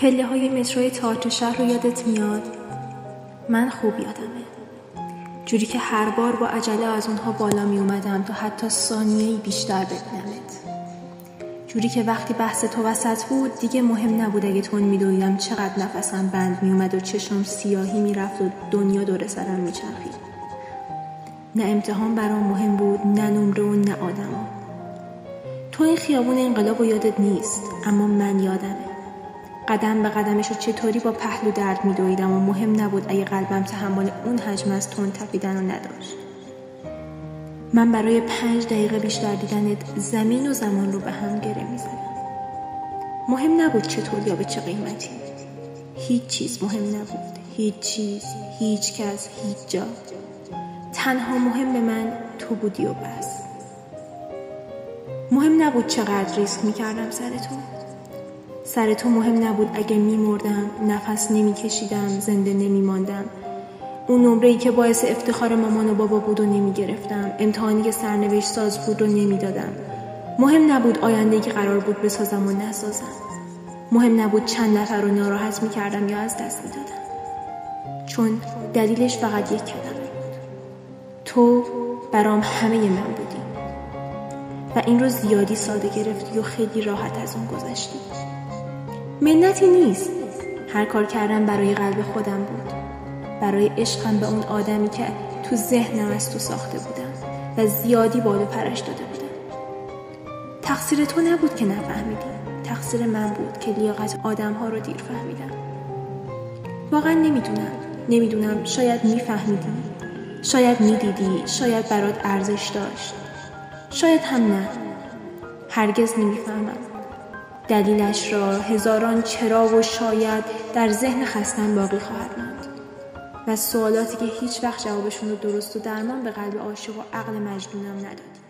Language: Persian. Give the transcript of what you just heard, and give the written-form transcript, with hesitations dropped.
پله های متروی تئاتر شهر رو یادت میاد؟ من خوب یادمه. جوری که هر بار با عجله از اونها بالا می اومدم تا حتی ثانیه‌ای بیشتر ببینمت. جوری که وقتی بحث تو وسط بود دیگه مهم نبود اگه تون میدویدم چقدر نفسم بند می اومد و چشم سیاهی میرفت و دنیا دور سرم میچرخید. نه امتحان برام مهم بود، نه نمره و نه آدما. تو این خیابون انقلاب رو یادت نیست، اما من یادمه. قدم به قدمشو چطوری با پهلو درد میدویدم و مهم نبود اگه قلبم تحمل اون حجم از تون تپیدن رو نداشت. من برای 5 دقیقه بیشتر دیدنت زمین و زمان رو به هم گره میزدم. مهم نبود چطور یا به چه قیمتی. هیچ چیز مهم نبود. هیچ چیز، هیچ کس، هیچ جا. تنها مهم من تو بودی و بس. مهم نبود چقدر ریسک میکردم سر تو مهم نبود اگه میمردم، نفس نمیکشیدم، زنده نمیماندم. اون نمره‌ای که باعث افتخار مامان و بابا بود و نمیگرفتم، امتحانی که سرنوشت ساز بود رو نمیدادم. مهم نبود آینده‌ای که قرار بود بسازم و نسازم. مهم نبود چند نفر رو ناراحت میکردم یا از دست میدادم. چون دلیلش فقط یک کلمه بود. تو برام همه من بودی. و این رو زیادی ساده گرفتی و خیلی راحت از اون گذشتی. منتی نیست. هر کار کردم برای قلب خودم بود. برای عشقم به اون آدمی که تو ذهنم از تو ساخته بودم و زیادی بالو پرش داده بودم. تقصیر تو نبود که نفهمیدی. تقصیر من بود که لیاقت آدم‌ها رو دیر فهمیدم. واقعا نمیدونم. شاید میفهمیدی، شاید میدیدی، شاید برات ارزش داشت، شاید هم نه. هرگز نمیفهمم. دلیلش را هزاران چرا و شاید در ذهن خستم باقی خواهد ماند و سوالاتی که هیچ وقت جوابشون رو درست و درمان به قلب عاشق و عقل مجنونم ندادی.